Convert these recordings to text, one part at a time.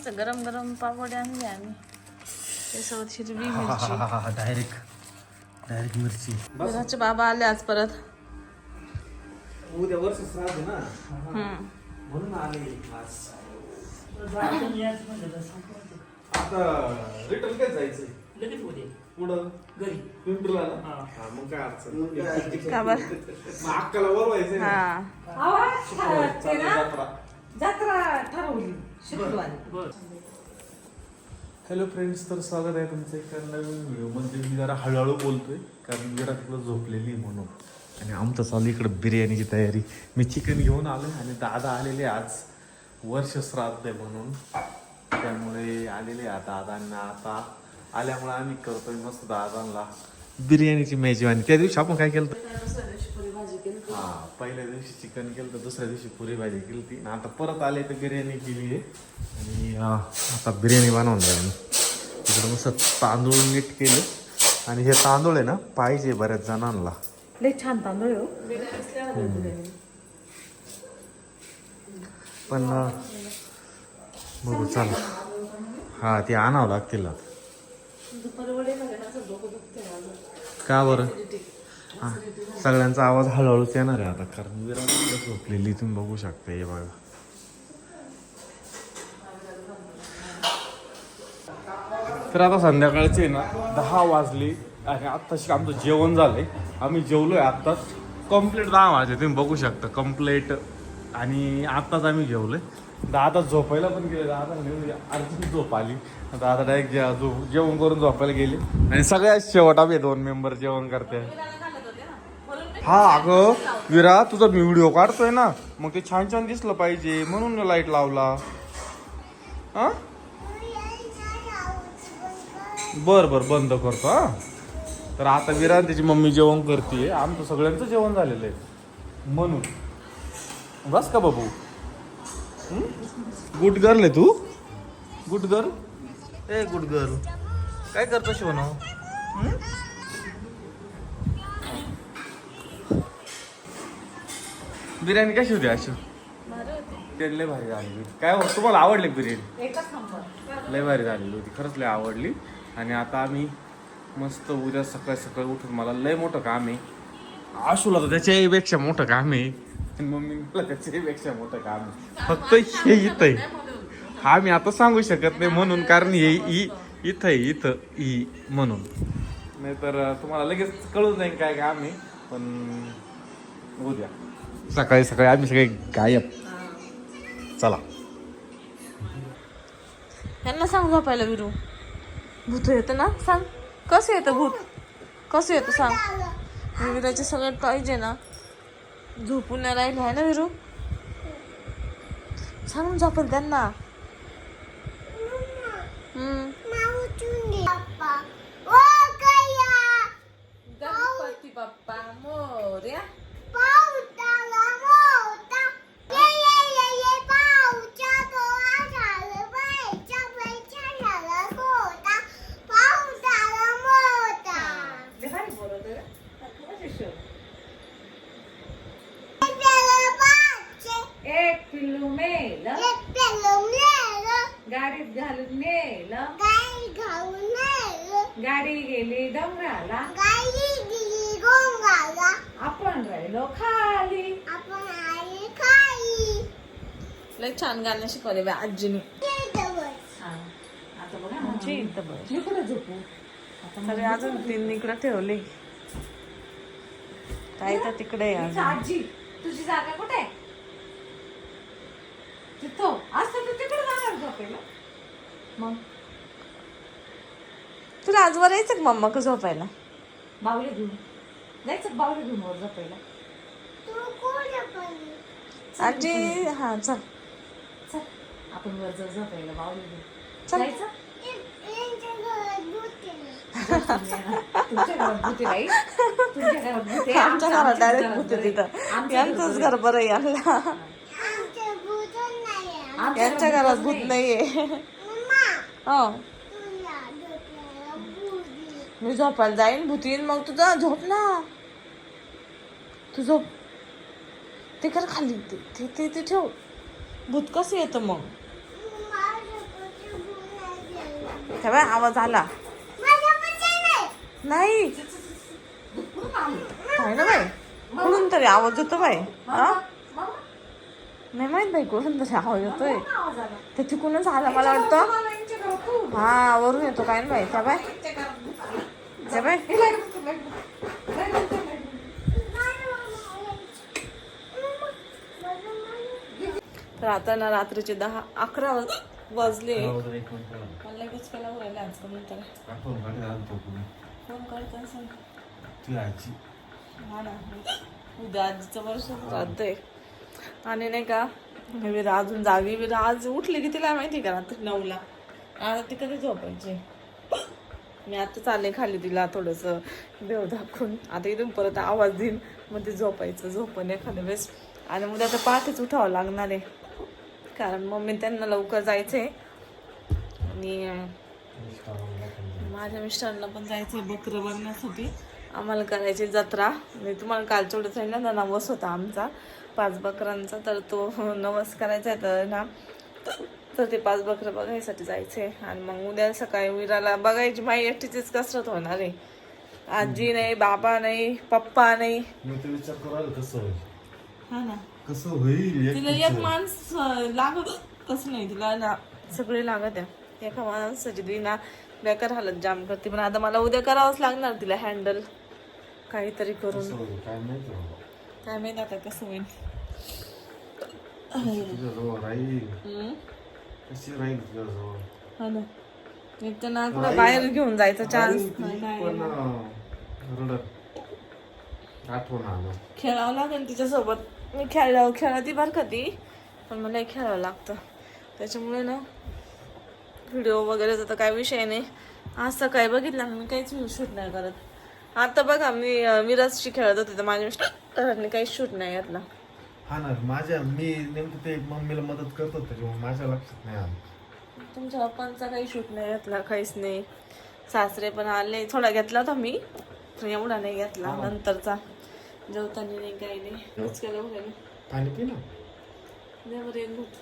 मस्त गरम गरम पापड आणले आम्ही त्यासोबत हिरवी मिरची डायरेक्ट मिरची विराचे बाबा आले आज परत उद्या वर्ष श्राद्ध ना म्हणून आले आज आता रिटर्न काय जायचंय लगेच उद्या पुढं घरी पिंपरीला ना मग काय अडचण का बर मग अक्काला बोलवायचंय ना. जत्रा जत्रा ठरवली शुक्रवारी. हॅलो फ्रेंड्स, तर स्वागत आहे तुमचं एका नवीन व्हिडिओमध्ये. मी जरा हळूहळू बोलतोय कारण जरा तिकडं झोपलेली म्हणून. आणि आमचं चालू इकडं बिर्याणीची तयारी. मी चिकन घेऊन आलो आणि दादा आलेले आज वर्ष श्राद्ध आहे म्हणून, त्यामुळे आलेले दादांना. आता आल्यामुळे आम्ही करतोय मस्त दादांना बिर्याणीची मेजवानी. त्या दिवशी आपण काय केलं, पहिल्या दिवशी चिकन केलं तर दुसऱ्या दिवशी पुरी भाजी केली ती. आता परत आले तर बिर्याणी केली आहे आणि आता बिर्याणी बनवून जाईल. तिकडं मस्त तांदूळ नीट केले आणि हे तांदूळ आहे ना पाहिजे बऱ्याच जणांना. लय छान तांदूळ हो. पण बघू चला. हा ते आणावं लागतील आता. का बरं? हा सगळ्यांचा आवाज हळूहळूच येणार आहे आता कारण विराट झोपलेली तुम्ही बघू शकता. हे बघा तर आता संध्याकाळचे ना 10 वाजले आणि आत्ताशी आमचं जेवण झालंय. आम्ही जेवलोय आत्ताच. कम्प्लीट 10 वाजले तुम्ही बघू शकता कम्प्लीट. आणि आत्ताच आम्ही जेवलोय. दादा झोपायला पण गेले. दादा अर्धी झोप आली. दादा डायरेक्ट जेवण करून झोपायला गेले आणि सगळ्यात शेवट आम्ही 2 मेंबर जेवण करते. हा अगं विरा, तुझा मी व्हिडिओ काढतोय ना, मग ते छान छान दिसलं पाहिजे म्हणून लाईट लावला. हा बर बर बंद करतो. हा तर आता विरा त्याची मम्मी जेवण करते. आमचं सगळ्यांचं जेवण झालेलं आहे म्हणून. बस का बाबू? गुड गर्ल आहे तू. Good girl. ए गुड गर्ल. काय करतो शिवनो? बिर्याणी कशी होती अशी? लय भारी झाली होती. काय तुम्हाला आवडली बिर्याणी? लय भारी झालेली होती खरंच, लय आवडली. आणि आता आम्ही मस्त उद्या सकाळी सकाळी उठून, मला लय मोठं काम आहे. आशूला तर त्याच्यापेक्षा मोठं काम आहे आणि मम्मीला त्याच्यापेक्षा मोठं काम आहे. फक्त हे इथं आहे. हा मी आता सांगू शकत नाही म्हणून, कारण हे इथं आहे, इथं ही म्हणून. नाहीतर तुम्हाला लगेच कळून जाईल काय काम आहे. पण उद्या सकाळी सकाळी आम्ही सगळे गायब. चला त्यांना सांग झोपायला. विरू भूत येतं ना, सांग कसं येतं भूत, कसं येतं सांग. विराचे सगळं पाहिजे ना, झोपून नाही राहिले आहे ना विरू. सांग झोपेल त्यांना. गणपती बाप्पा मोरया. एक पिल्लू मेलं, गाडीत घालून नेलं, गाडी गेली डोंगराला, आपण राहिलो खाली. लय छान गाणं शिकवले बा आजीने. आता बघा आजी इथं बघ. इकडे झोपू. तरी अजून 3 इकडे ठेवले. काय तर तिकडे आहे अजून. आजी तुझी जागा कुठे आहे? तिथं असतं तर तिकडे जाणार झोपायला. मग तुला आजवर यायचं का मम्मा का झोपायला? बावले घेऊन जायचं, बावले घेऊन वर झोपायला. आजी हा चल चल आपण वर जाऊ झोपायला बावले घेऊन. चल. जायचं. तुमच्या घरात भूत आहे. तुमच्या घरात भूत आहे. आमच्या घरात डायरेक्ट भूत आहे तिथं. यांचंच घर बरं आहे यांना. यांच्या घरात भूत नाहीये. हो मी झोपायला जाईन, भूत येईन मग तुझा. झोप ना तू, झोप. ते कर खाली, ते ठेव. भूत कसं येतं मग? तेव्हा आवाज आला नाही काय ना बाई कुठून तरी आवाज येतो बाई हा नाही माहित बाई कुठून तरी आवाज येतोय ते तिकूनच आला मला वाटतं हा वरून येतो काय ना बाई त्या बाय तर आता ना रात्रीचे 10-11 वाजले मला लगेच केला बोलायला आज नंतर फोन करतो सांग हा ना उद्या आजीचं वर्ष श्राद्ध आहे आणि नाही का विरा अजून जागी विरा आज उठली की तिला माहिती का रात्री 9ला आता ती कधी झोपायची मी आता चालले खाली तिला थोडंसं देव दाखवून आता इथून परत आवाज देईन मग ते झोपण एखाद्या वेळेस आणि उद्या तर पहाटेच उठावं लागणार आहे कारण मम्मी त्यांना लवकर जायचंय आणि माझ्या मिस्टरांना पण जायचंय बकरं बनण्यासाठी आम्हाला करायची जत्रा मी तुम्हाला कालच्या वेळेस आहे ना नवस होता आमचा 5 बकरांचा तर तो नवस करायचा आहे तर ना तर ते 5 बकरं बघायसाठी जायचंय आणि मग उद्या सकाळी विराला बघायची माझी एकटीचीच कसरत होणार आहे आजी नाही बाबा नाही पप्पा नाही विचार करायला कसं होईल हा ना कसं होईल तिला एक माणूस लागत कसं नाही तिला ना सगळे लागत आहे एका माणसाची ती ना बेकार हालत जाम करते पण आता मला उद्या करावंच लागणार तिला हँडल काहीतरी करून काय माहित आता कसं होईल कशी राहील तुझ्याजवळ हा ना एक तर ना कुठं बाहेर घेऊन जायचा चान्स आठवण आलं खेळावं लागेल तिच्यासोबत मी खेळती बरं का ती पण मला खेळावं लागतं त्याच्यामुळे ना व्हिडिओ वगैरेचा तर काय विषय नाही आज सकाळी बघितला मी काहीच शूट नाही करत आता बघा मी मिरजशी खेळत होते तर माझ्या मिस्टरांनी काहीच शूट नाही घेतला हा ना मी नेमकं ते मम्मीला मदत करतो त्याच्यामुळे माझ्या लक्षात नाही आलं तुमच्या पप्पांचा काही शूट नाही घेतला काहीच नाही सासरे पण आले थोडा घेतला होता मी पण एवढा नाही घेतला नंतरचा जेवताना नाही काही नाही केलं वगैरे पाणी पी ना बरं एक घुट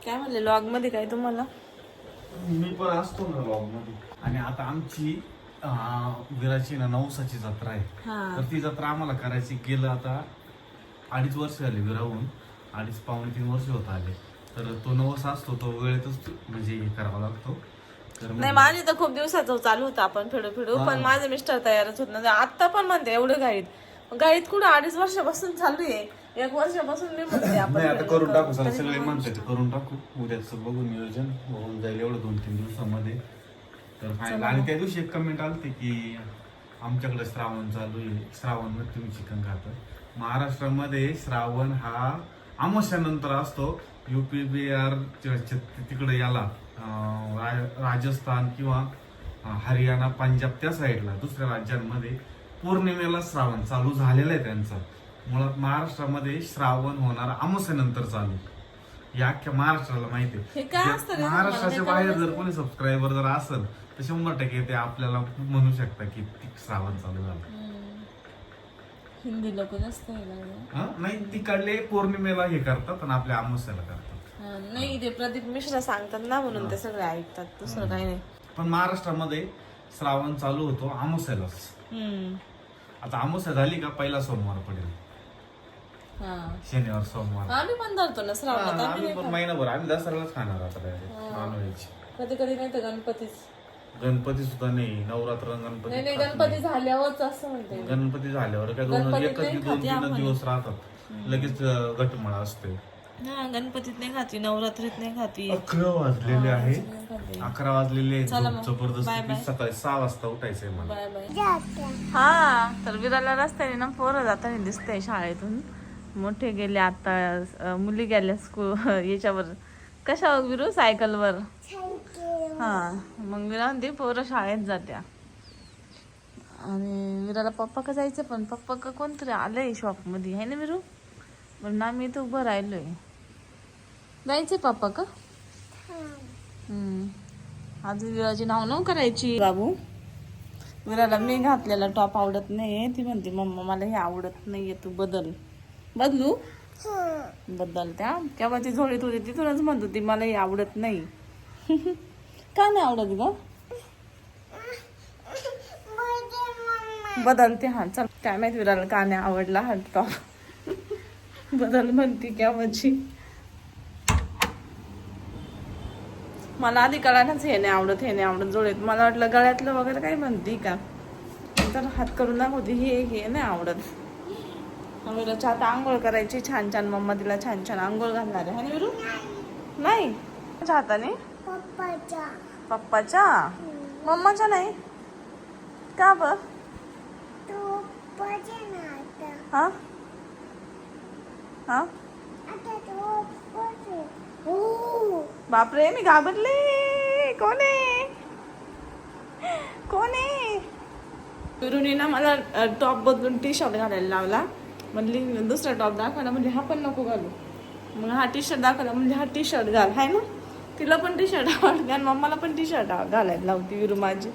काय म्हणले लॉग मध्ये काय तुम्हाला मी पण असतो ना लॉग मध्ये आणि आता आमची विराची ना नवसाची जत्रा आहे तर ती जत्रा आम्हाला करायची गेलं आता 2.5 वर्ष झाली विराहून 2.5-3 वर्ष होत आले तर तो नवस असतो तो वेळेतच म्हणजे हे करावा लागतो तर नाही माझी तर खूप दिवसाचं चालू होतं आपण फिडू पण माझे मिस्टर तयारच होत ना आता पण म्हणते एवढं गाईत कुठं 2.5 वर्षापासून चालू आहे 1 वर्षापासून मी म्हणते आपण आता करून टाकू सगळे म्हणतात करून टाकू उद्याच बघू नियोजन होऊन जाईल एवढं 2-3 दिवसामध्ये तर फायनल आणि त्या दिवशी एक कमेंट आलते की आमच्याकडे श्रावण चालू आहे श्रावण तुम्ही चिकन खाता महाराष्ट्रामध्ये श्रावण हा अमावस्यानंतर असतो UP बिहार तिकडे याला राजस्थान किंवा हरियाणा पंजाब त्या साईडला दुसऱ्या राज्यांमध्ये पौर्णिमेला श्रावण चालू झालेला आहे त्यांचा मुळात महाराष्ट्रामध्ये श्रावण होणार अमावस्यानंतर चालू या अख्ख्या महाराष्ट्राला माहिती आहे महाराष्ट्राच्या बाहेर जर कोणी सबस्क्रायबर जर असेल तर 100% ते आपल्याला म्हणू शकता की श्रावण चालू झालं हिंदी लोक जास्त नाही तिकडले पौर्णिमेला हे करतात आणि आपल्या अमावस्याला करतात नाही ते प्रदीप मिश्रा सांगतात ना म्हणून ते सगळे ऐकतात दुसरं काही नाही पण महाराष्ट्रामध्ये श्रावण चालू होतो अमावस्यालाच आता अमावस्या झाली का पहिला सोमवार पडेल शनिवार सोमवार आम्ही पण धरतो ना श्रावणात आम्ही पण महिनाभर आम्ही दसऱ्यालाच खाणार आता नॉनव्हेज कधी कधी नाही तर गणपती सुद्धा नाही नवरात्र नाही गणपती झाल्यावरच असं म्हणते गणपती झाल्यावर काय 2-3 दिवस राहतात लगेच घटमाळा असते गणपतीत नाही खाती नवरात्रीत नाही खाती 11 वाजलेले आहे 11 वाजलेले जबरदस्त सकाळी 6 वाजता उठायचंय मला हा तर विराला रस्त्याने ना पोरं जाताना दिसतंय शाळेतून मोठे गेले आता मुली गेल्या स्कूल याच्यावर कशावर विरू सायकलवर हा मग विरा म्हणते पोरं शाळेत जात्या आणि विराला पप्पा का जायचं पण पप्पा का कोणतरी आलंय शॉप मध्ये आहे ना विरू पण ना मी तर उभं राहिलोय जायचंय पप्पा का अजून विराची नाव न करायची बाबू विराला मी घातलेला टॉप आवडत नाहीये ती म्हणते मम्मा मला हे आवडत नाहीये तू बदलू बदलत्या केव्हाची झोळीत होती तिथूनच म्हणत होती मला हे आवडत नाही. का नाही आवडत ग? बदलते हा चल. काय माहिती विराला का नाही आवडला हा टॉप. बदल म्हणती केव्हाची. मला आधी कळायलाच हे नाही आवडत हे नाही आवडत जोडीत. मला वाटलं गळ्यातलं वगैरे काही म्हणती का, तर हात करून दाखवते हे नाही आवडत. विरूच्या आता आंघोळ करायची छान छान. मम्मा तिला छान छान आंघोळ घालणार आहे ना विरू? नाही त्याच्या हाताने पप्पाच्या मम्माच्या नाही का ब? हा हा बापरे मी घाबरले. कोण आहे कोण आहे? विरूने ना मला टॉप बदलून टी शर्ट घालायला लावला. म्हणली दुसरा टॉप दाखवला म्हणजे हा पण नको घालू. मग हा टी शर्ट दाखवला म्हणजे हा टी शर्ट घाल. हाय ना तिला पण टी शर्ट आवडते आणि मम्माला पण टी शर्ट घालायला लावते विरू माझी.